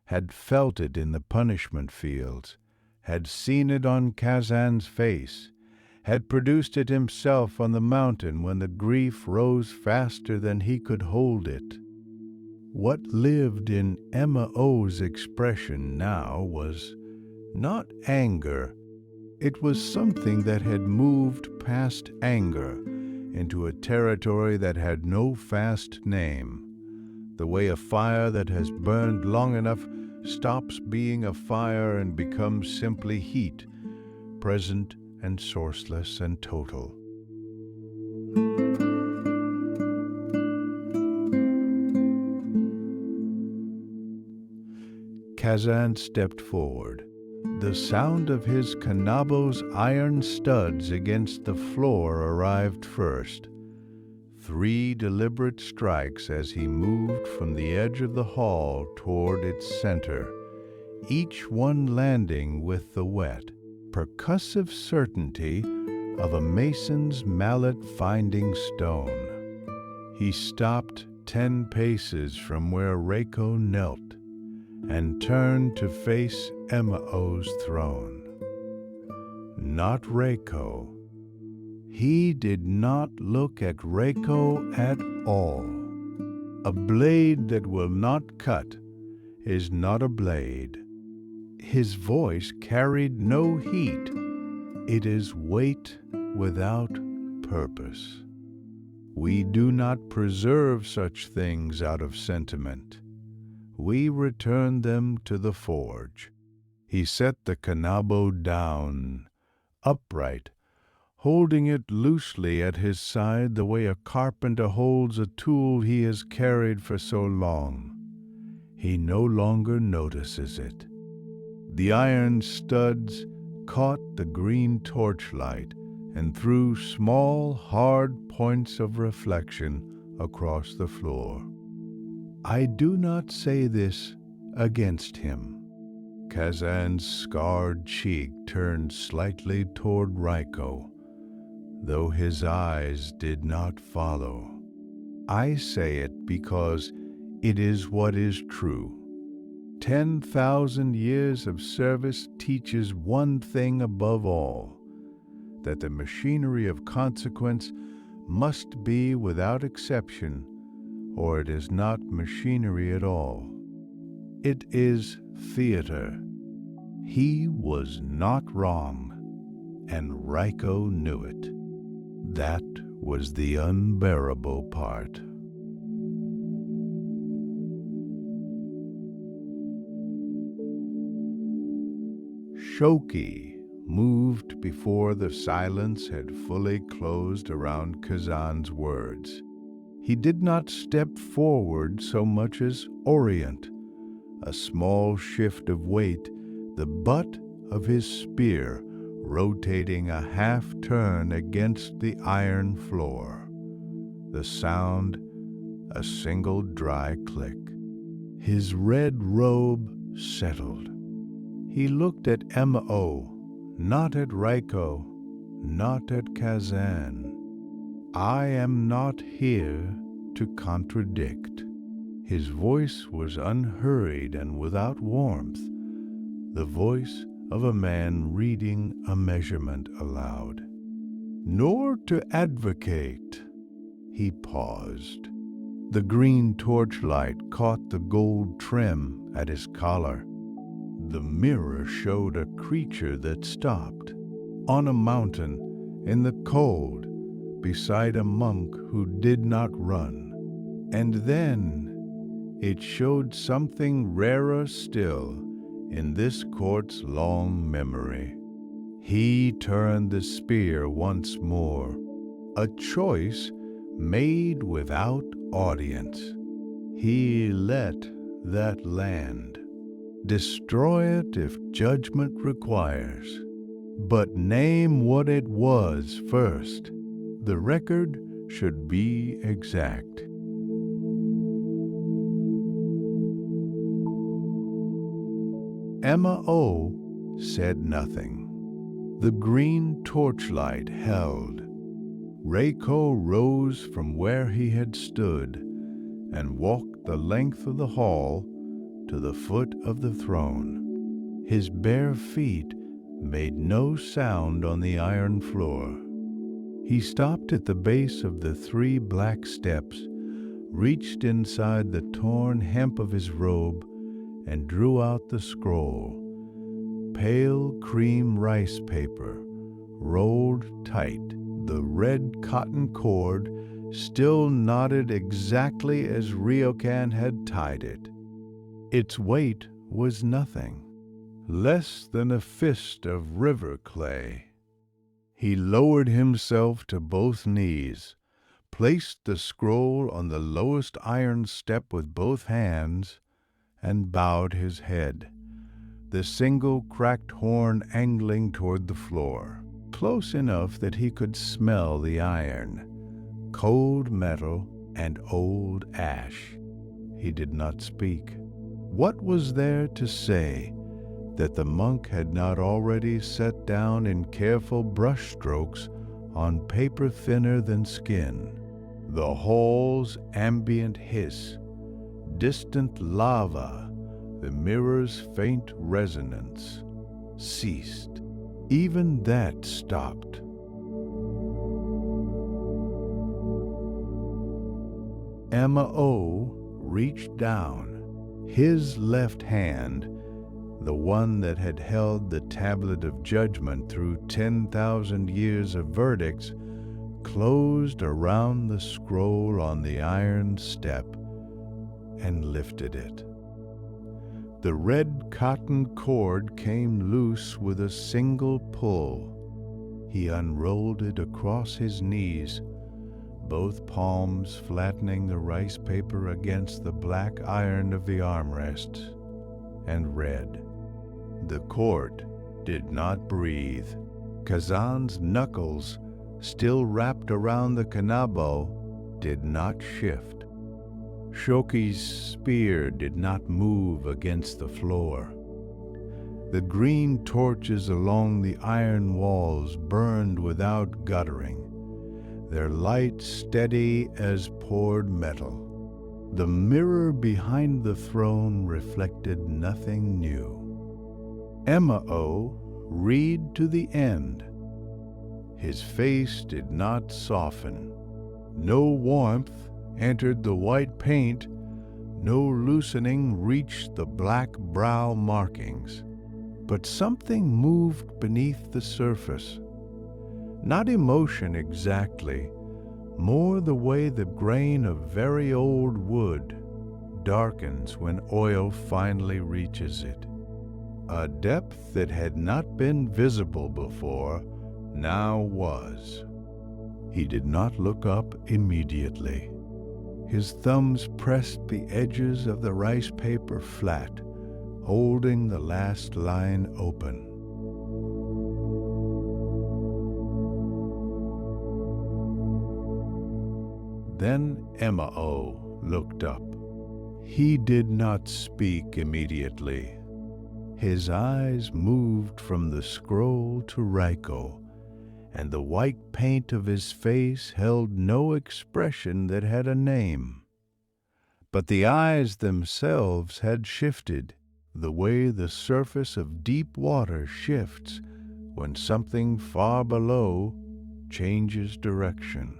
had felt it in the punishment fields, had seen it on Kazan's face, had produced it himself on the mountain when the grief rose faster than he could hold it. What lived in Emma-O's expression now was not anger. It was something that had moved past anger into a territory that had no fast name, the way a fire that has burned long enough stops being a fire and becomes simply heat, present and sourceless and total. Kazan stepped forward. The sound of his Kanabo's iron studs against the floor arrived first. 3 deliberate strikes as he moved from the edge of the hall toward its center, each one landing with the wet, percussive certainty of a mason's mallet finding stone. He stopped 10 paces from where Raiko knelt and turned to face Emma-O's throne. Not Raiko. He did not look at Raiko at all. A blade that will not cut is not a blade. His voice carried no heat. It is weight without purpose. We do not preserve such things out of sentiment. We return them to the forge. He set the kanabo down, upright, holding it loosely at his side the way a carpenter holds a tool he has carried for so long. He no longer notices it. The iron studs caught the green torchlight and threw small, hard points of reflection across the floor. I do not say this against him. Kazan's scarred cheek turned slightly toward Raiko, though his eyes did not follow. I say it because it is what is true. 10,000 years of service teaches one thing above all, that the machinery of consequence must be without exception, or it is not machinery at all. It is theater. He was not wrong, and Raiko knew it. That was the unbearable part. Shoki moved before the silence had fully closed around Kazan's words. He did not step forward so much as orient. A small shift of weight, the butt of his spear rotating a half-turn against the iron floor. The sound, a single dry click. His red robe settled. He looked at Mo, not at Raiko, not at Kazan. I am not here to contradict. His voice was unhurried and without warmth, the voice of a man reading a measurement aloud. Nor to advocate. He paused. The green torchlight caught the gold trim at his collar. The mirror showed a creature that stopped, on a mountain, in the cold, beside a monk who did not run. And then it showed something rarer still in this court's long memory. He turned the spear once more, a choice made without audience. He let that land. Destroy it if judgment requires. But name what it was first. The record should be exact. Mo said nothing. The green torchlight held. Raiko rose from where he had stood and walked the length of the hall to the foot of the throne. His bare feet made no sound on the iron floor. He stopped at the base of the 3 black steps, reached inside the torn hemp of his robe, and drew out the scroll. Pale cream rice paper, rolled tight, the red cotton cord still knotted exactly as Ryokan had tied it. Its weight was nothing, less than a fist of river clay. He lowered himself to both knees, placed the scroll on the lowest iron step with both hands, and bowed his head, the single cracked horn angling toward the floor, close enough that he could smell the iron, cold metal and old ash. He did not speak. What was there to say that the monk had not already set down in careful brushstrokes on paper thinner than skin? The hall's ambient hiss, distant lava, the mirror's faint resonance, ceased. Even that stopped. Emma reached down. His left hand, the one that had held the tablet of judgment through 10,000 years of verdicts, closed around the scroll on the iron step and lifted it. The red cotton cord came loose with a single pull. He unrolled it across his knees, both palms flattening the rice paper against the black iron of the armrests, and read. The court did not breathe. Kazan's knuckles, still wrapped around the kanabo, did not shift. Shoki's spear did not move against the floor. The green torches along the iron walls burned without guttering, their light steady as poured metal. The mirror behind the throne reflected nothing new. Emma-O read to the end. His face did not soften. No warmth entered the white paint, no loosening reached the black brow markings. But something moved beneath the surface. Not emotion exactly, more the way the grain of very old wood darkens when oil finally reaches it. A depth that had not been visible before now was. He did not look up immediately. His thumbs pressed the edges of the rice paper flat, holding the last line open. Then Emma-O looked up. He did not speak immediately. His eyes moved from the scroll to Raiko, and the white paint of his face held no expression that had a name. But the eyes themselves had shifted, the way the surface of deep water shifts when something far below changes direction.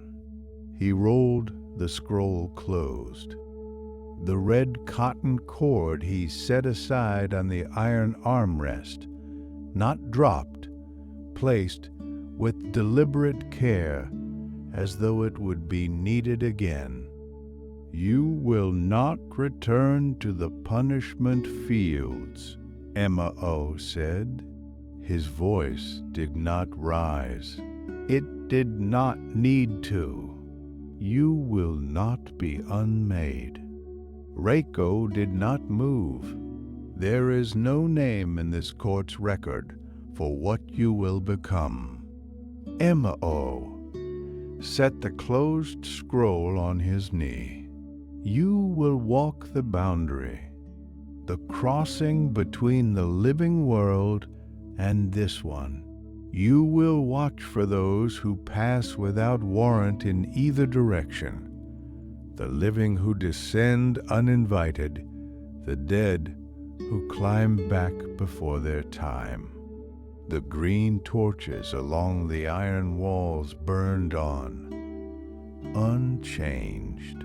He rolled the scroll closed. The red cotton cord he set aside on the iron armrest, not dropped, placed with deliberate care as though it would be needed again. You will not return to the punishment fields, Emma-O said. His voice did not rise. It did not need to. You will not be unmade. Raiko did not move. There is no name in this court's record for what you will become. Emma-O set the closed scroll on his knee. You will walk the boundary, the crossing between the living world and this one. You will watch for those who pass without warrant in either direction, the living who descend uninvited, the dead who climb back before their time. The green torches along the iron walls burned on, unchanged.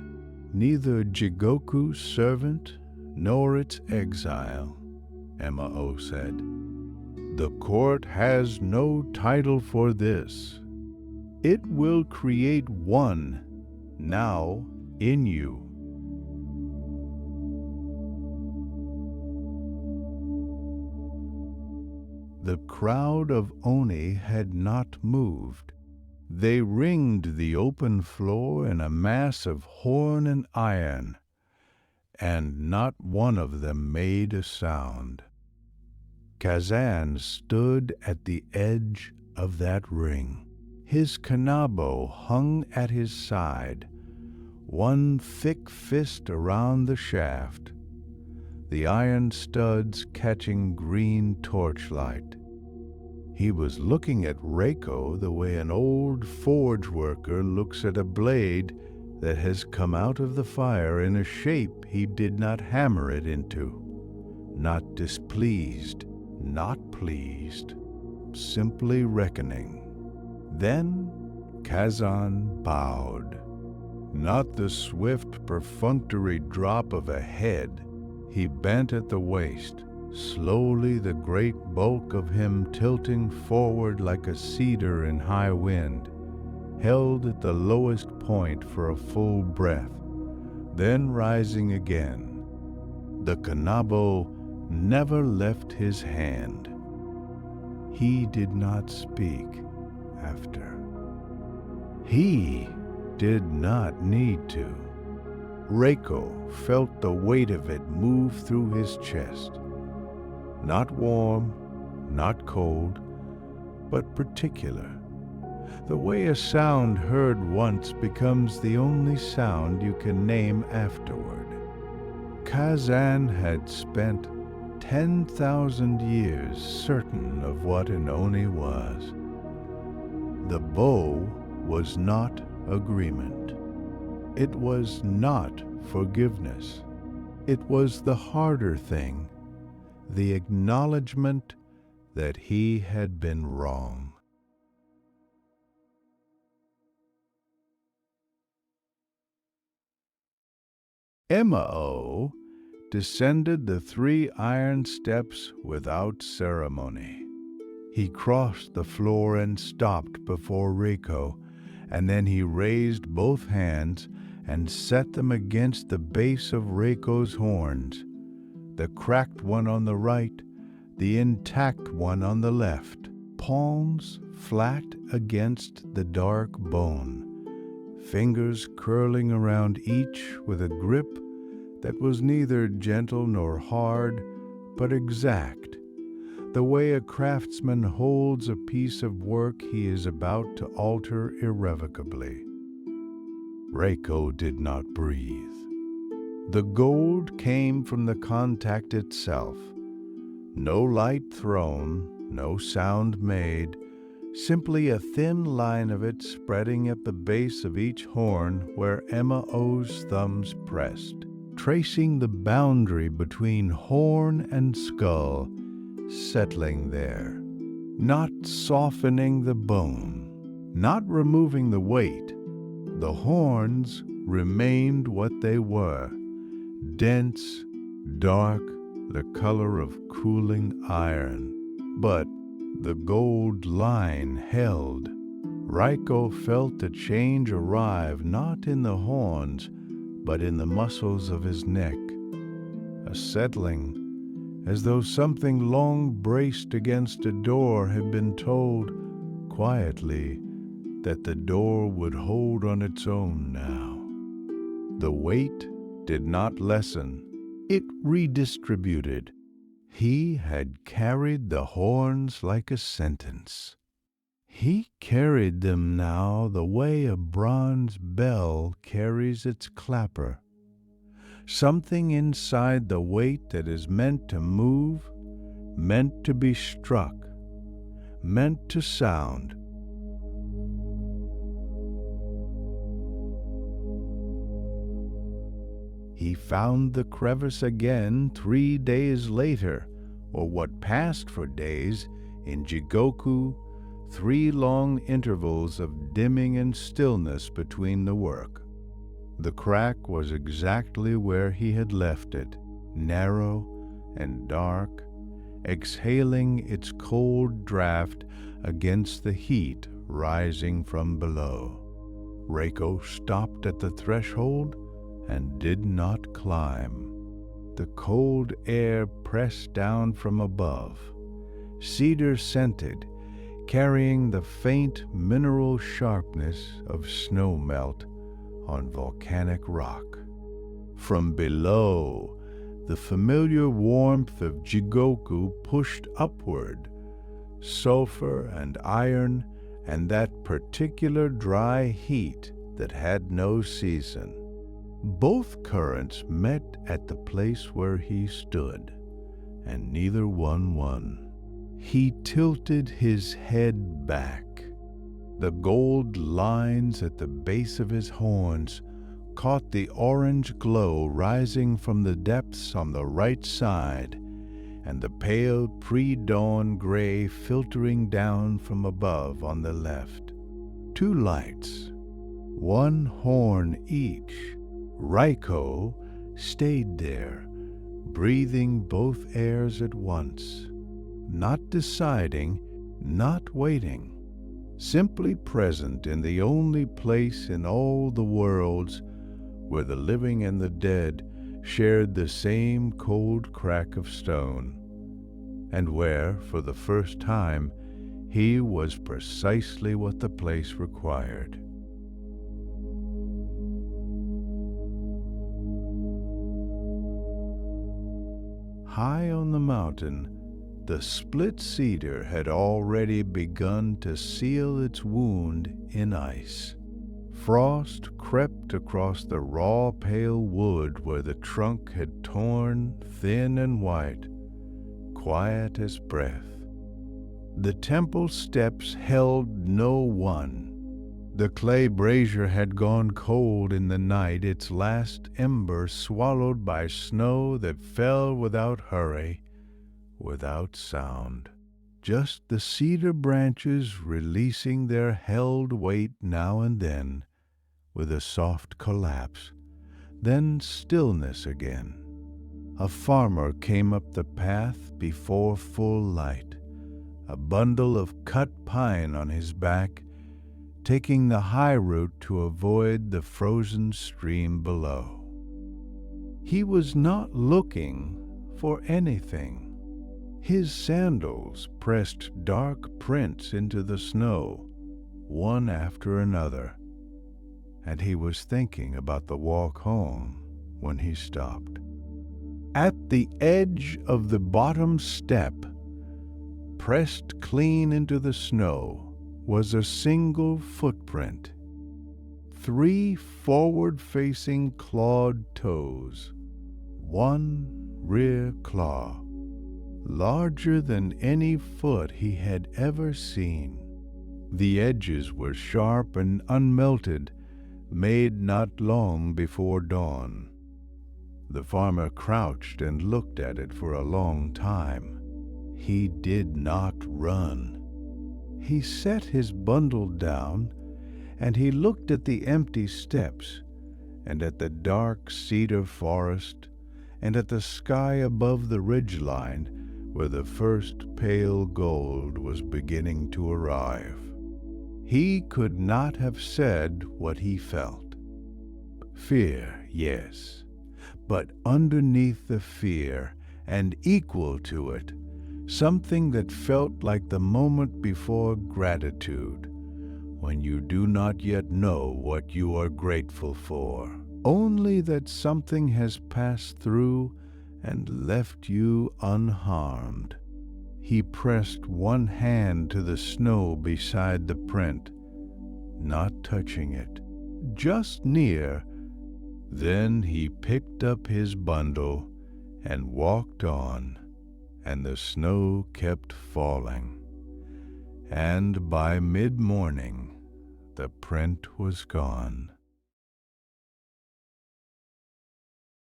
Neither Jigoku's servant nor its exile, Emma-O said. The court has no title for this. It will create one now in you. The crowd of Oni had not moved. They ringed the open floor in a mass of horn and iron, and not one of them made a sound. Kazan stood at the edge of that ring. His kanabo hung at his side, one thick fist around the shaft, the iron studs catching green torchlight. He was looking at Raiko the way an old forge worker looks at a blade that has come out of the fire in a shape he did not hammer it into. Not displeased, not pleased, simply reckoning. Then Kazan bowed. not the swift, perfunctory drop of a head. He bent at the waist, slowly, the great bulk of him tilting forward like a cedar in high wind, held at the lowest point for a full breath, then rising again. The Kanabo never left his hand. He did not speak after. He did not need to. Raiko felt the weight of it move through his chest. Not warm, not cold, but particular. The way a sound heard once becomes the only sound you can name afterward. Kazan had spent 10,000 years certain of what an Oni was. The bow was not agreement. It was not forgiveness. It was the harder thing, the acknowledgement that he had been wrong. Emao descended the 3 iron steps without ceremony. He crossed the floor and stopped before Raiko, and then he raised both hands and set them against the base of Reiko's horns, the cracked one on the right, the intact one on the left, palms flat against the dark bone, fingers curling around each with a grip that was neither gentle nor hard, but exact, the way a craftsman holds a piece of work he is about to alter irrevocably. Raiko did not breathe. The gold came from the contact itself. No light thrown, no sound made, simply a thin line of it spreading at the base of each horn where Emao's thumbs pressed, tracing the boundary between horn and skull, settling there, not softening the bone, not removing the weight. The horns remained what they were, dense, dark, the color of cooling iron. But the gold line held. Raiko felt the change arrive not in the horns, but in the muscles of his neck, a settling, as though something long braced against a door had been told, quietly, that the door would hold on its own now. The weight did not lessen, it redistributed. He had carried the horns like a sentence. He carried them now the way a bronze bell carries its clapper. Something inside the weight that is meant to move, meant to be struck, meant to sound. He found the crevice again 3 days later, or what passed for days, in Jigoku, 3 long intervals of dimming and stillness between the work. The crack was exactly where he had left it, narrow and dark, exhaling its cold draft against the heat rising from below. Raiko stopped at the threshold and did not climb. The cold air pressed down from above, cedar-scented, carrying the faint mineral sharpness of snowmelt on volcanic rock. From below, the familiar warmth of Jigoku pushed upward, sulfur and iron and that particular dry heat that had no season. Both currents met at the place where he stood, and neither one won. He tilted his head back. The gold lines at the base of his horns caught the orange glow rising from the depths on the right side, and the pale pre-dawn gray filtering down from above on the left. 2 lights, one horn each. Raiko stayed there, breathing both airs at once, not deciding, not waiting, simply present in the only place in all the worlds where the living and the dead shared the same cold crack of stone, and where, for the first time, he was precisely what the place required. High on the mountain, the split cedar had already begun to seal its wound in ice. Frost crept across the raw, pale wood where the trunk had torn, thin and white, quiet as breath. The temple steps held no one. The clay brazier had gone cold in the night, its last ember swallowed by snow that fell without hurry, without sound. Just the cedar branches releasing their held weight now and then, with a soft collapse, then stillness again. A farmer came up the path before full light, a bundle of cut pine on his back, taking the high route to avoid the frozen stream below. He was not looking for anything. His sandals pressed dark prints into the snow, one after another, and he was thinking about the walk home when he stopped. At the edge of the bottom step, pressed clean into the snow, was a single footprint. 3 forward-facing clawed toes, one rear claw, larger than any foot he had ever seen. The edges were sharp and unmelted, made not long before dawn. The farmer crouched and looked at it for a long time. He did not run. He set his bundle down, and he looked at the empty steps, and at the dark cedar forest, and at the sky above the ridgeline where the first pale gold was beginning to arrive. He could not have said what he felt. Fear, yes, but underneath the fear, and equal to it, something that felt like the moment before gratitude, when you do not yet know what you are grateful for, only that something has passed through and left you unharmed. He pressed one hand to the snow beside the print, not touching it, just near. Then he picked up his bundle and walked on, and the snow kept falling. And by mid-morning, the print was gone.